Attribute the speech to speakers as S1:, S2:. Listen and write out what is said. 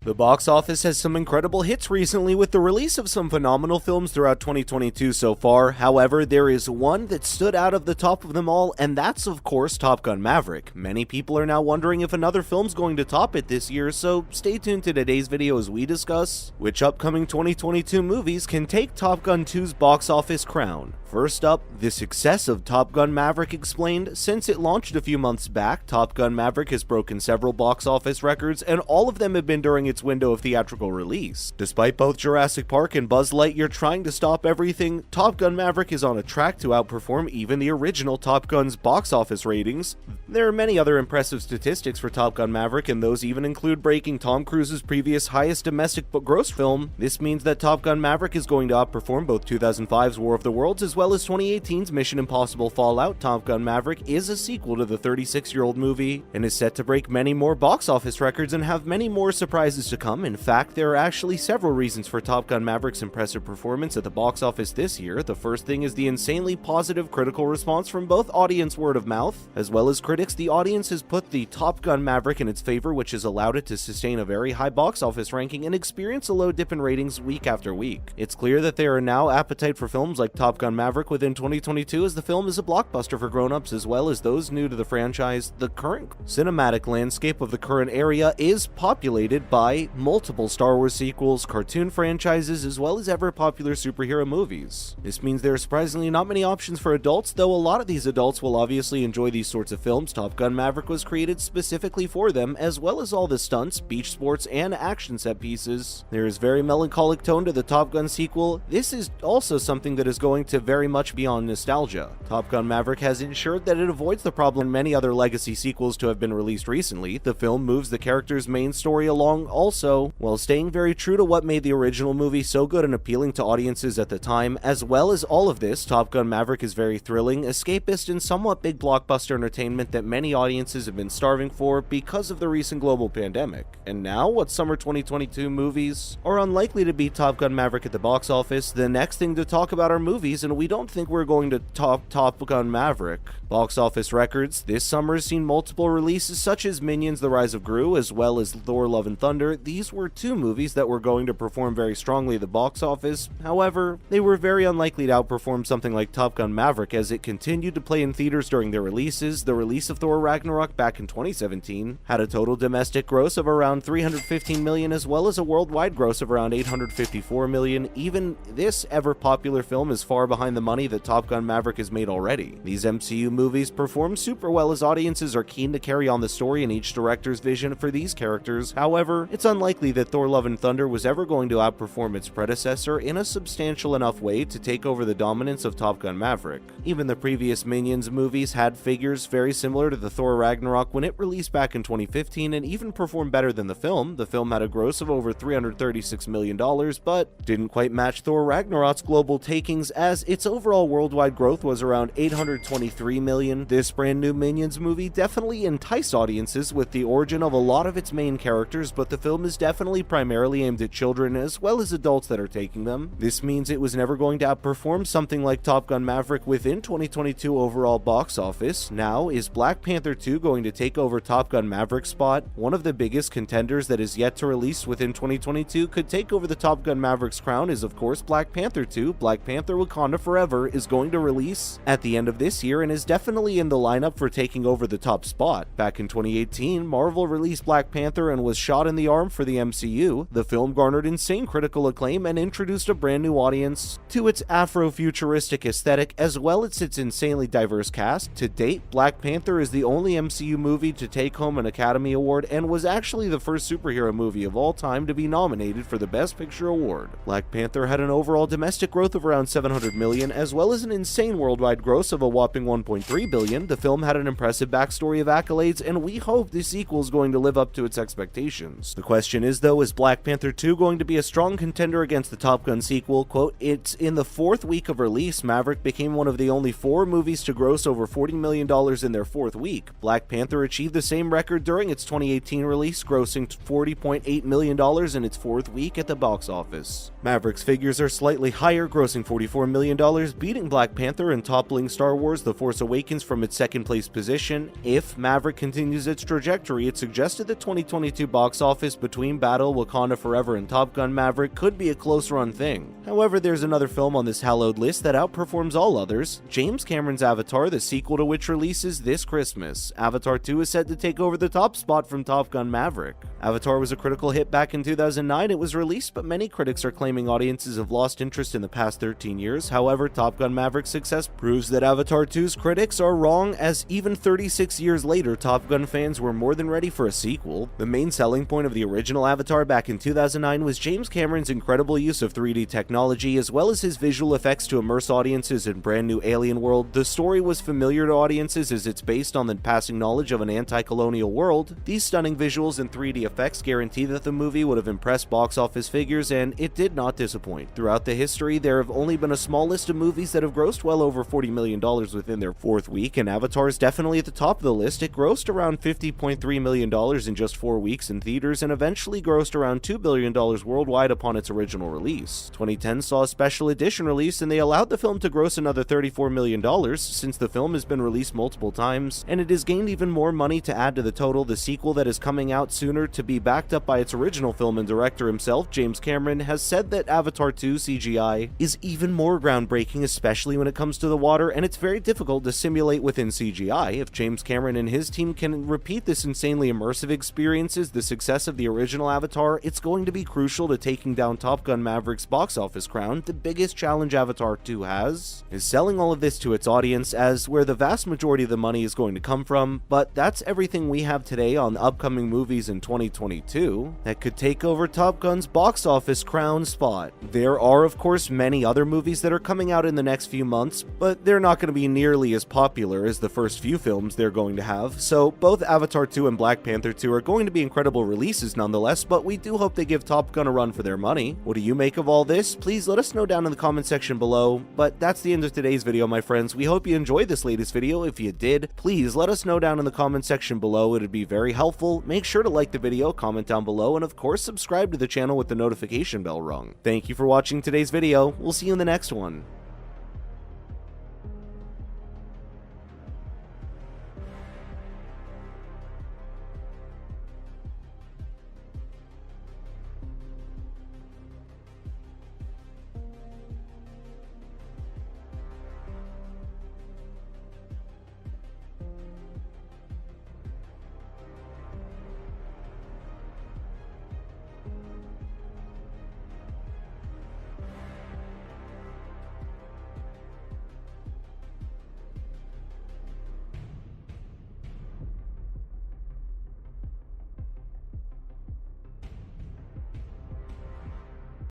S1: The box office has some incredible hits recently with the release of some phenomenal films throughout 2022 so far. However, there is one that stood out of the top of them all, and that's of course Top Gun: Maverick. Many people are now wondering if another film's going to top it this year, so stay tuned to today's video as we discuss which upcoming 2022 movies can take Top Gun 2's box office crown. First up, the success of Top Gun: Maverick explained. Since it launched a few months back, Top Gun: Maverick has broken several box office records, and all of them have been during its window of theatrical release. Despite both Jurassic Park and Buzz Lightyear trying to stop everything, Top Gun: Maverick is on a track to outperform even the original Top Gun's box office ratings. There are many other impressive statistics for Top Gun: Maverick, and those even include breaking Tom Cruise's previous highest domestic gross film. This means that Top Gun: Maverick is going to outperform both 2005's War of the Worlds as well as 2018's Mission Impossible Fallout. Top Gun: Maverick is a sequel to the 36-year-old movie and is set to break many more box office records and have many more surprises to come. In fact, there are actually several reasons for Top Gun: Maverick's impressive performance at the box office this year. The first thing is the insanely positive critical response from both audience word of mouth as well as critics. The audience has put the Top Gun: Maverick in its favor, which has allowed it to sustain a very high box office ranking and experience a low dip in ratings week after week. It's clear that there are now appetite for films like Top Gun: Maverick within 2022, as the film is a blockbuster for grown-ups as well as those new to the franchise. The current cinematic landscape of the current area is populated by multiple Star Wars sequels, cartoon franchises, as well as ever-popular superhero movies. This means there are surprisingly not many options for adults, though a lot of these adults will obviously enjoy these sorts of films. Top Gun: Maverick was created specifically for them, as well as all the stunts, beach sports, and action set pieces. There is very melancholic tone to the Top Gun sequel. This is also something that is going to very much be on nostalgia. Top Gun: Maverick has ensured that it avoids the problem many other legacy sequels to have been released recently. The film moves the character's main story along also, while staying very true to what made the original movie so good and appealing to audiences at the time. As well as all of this, Top Gun: Maverick is very thrilling, escapist, and somewhat big blockbuster entertainment that many audiences have been starving for because of the recent global pandemic. And now, what summer 2022 movies are unlikely to beat Top Gun: Maverick at the box office? The next thing to talk about are movies, and we don't think we're going to top Top Gun: Maverick box office records. This summer has seen multiple releases such as Minions: The Rise of Gru as well as Thor: Love and Thunder. These were two movies that were going to perform very strongly at the box office. However, they were very unlikely to outperform something like Top Gun: Maverick as it continued to play in theaters during their releases. The release of Thor: Ragnarok back in 2017 had a total domestic gross of around $315 million as well as a worldwide gross of around $854 million. Even this ever-popular film is far behind the money that Top Gun: Maverick has made already. These MCU movies perform super well as audiences are keen to carry on the story and each director's vision for these characters. However, it's unlikely that Thor: Love and Thunder was ever going to outperform its predecessor in a substantial enough way to take over the dominance of Top Gun: Maverick. Even the previous Minions movies had figures very similar to the Thor: Ragnarok when it released back in 2015 and even performed better than the film. The film had a gross of over $336 million, but didn't quite match Thor: Ragnarok's global takings as its overall worldwide growth was around $823 million. This brand new Minions movie definitely enticed audiences with the origin of a lot of its main characters, but the film is definitely primarily aimed at children as well as adults that are taking them. This means it was never going to outperform something like Top Gun: Maverick within 2022 overall box office. Now, is Black Panther 2 going to take over Top Gun: Maverick's spot? One of the biggest contenders that is yet to release within 2022 could take over the Top Gun: Maverick's crown is of course Black Panther 2. Black Panther: Wakanda Forever is going to release at the end of this year and is definitely in the lineup for taking over the top spot. Back in 2018, Marvel released Black Panther and was shot in the arm for the MCU. The film garnered insane critical acclaim and introduced a brand new audience to its Afro-futuristic aesthetic as well as its insanely diverse cast. To date, Black Panther is the only MCU movie to take home an Academy Award and was actually the first superhero movie of all time to be nominated for the Best Picture award. Black Panther had an overall domestic growth of around $700 million as well as an insane worldwide gross of a whopping $1.3 billion. The film had an impressive backstory of accolades, and we hope the sequel is going to live up to its expectations. The question is though, is Black Panther 2 going to be a strong contender against the Top Gun sequel? Quote, it's in the fourth week of release. Maverick became one of the only 4 movies to gross over $40 million in their 4th week. Black Panther achieved the same record during its 2018 release, grossing $40.8 million in its 4th week at the box office. Maverick's figures are slightly higher, grossing $44 million, beating Black Panther and toppling Star Wars: The Force Awakens from its 2nd place position. If Maverick continues its trajectory, it suggested the 2022 box office between Battle, Wakanda Forever, and Top Gun Maverick could be a close run thing. However, there's another film on this hallowed list that outperforms all others, James Cameron's Avatar, the sequel to which releases this Christmas. Avatar 2 is set to take over the top spot from Top Gun Maverick. Avatar was a critical hit back in 2009. It was released, but many critics are claiming audiences have lost interest in the past 13 years. However, Top Gun Maverick's success proves that Avatar 2's critics are wrong, as even 36 years later, Top Gun fans were more than ready for a sequel. The main selling point of the original Avatar back in 2009 was James Cameron's incredible use of 3D technology, as well as his visual effects to immerse audiences in brand new alien world. The story was familiar to audiences as it's based on the passing knowledge of an anti-colonial world. These stunning visuals and 3D effects guarantee that the movie would have impressed box office figures, and it did not disappoint. Throughout the history, there have only been a small list of movies that have grossed well over $40 million within their fourth week, and Avatar is definitely at the top of the list. It grossed around $50.3 million in just 4 weeks in theaters, and eventually grossed around $2 billion worldwide upon its original release. 2010 saw a special edition release, and they allowed the film to gross another $34 million, since the film has been released multiple times, and it has gained even more money to add to the total. The sequel that is coming out sooner, to be backed up by its original film and director himself, James Cameron, has said that Avatar 2 CGI is even more groundbreaking, especially when it comes to the water, and it's very difficult to simulate within CGI. If James Cameron and his team can repeat this insanely immersive experiences, the success of the original Avatar, it's going to be crucial to taking down Top Gun Maverick's box office crown. The biggest challenge Avatar 2 has is selling all of this to its audience, as where the vast majority of the money is going to come from. But that's everything we have today on upcoming movies in 2022 that could take over Top Gun's box office crown spot. There are, of course, many other movies that are coming out in the next few months, but they're not going to be nearly as popular as the first few films they're going to have. So both Avatar 2 and Black Panther 2 are going to be incredible releases nonetheless, but we do hope they give Top Gun a run for their money. What do you make of all this? Please let us know down in the comment section below. But that's the end of today's video, my friends. We hope you enjoyed this latest video. If you did, please let us know down in the comment section below. It'd be very helpful. Make sure to like the video, comment down below, and of course subscribe to the channel with the notification bell rung. Thank you for watching today's video. We'll see you in the next one.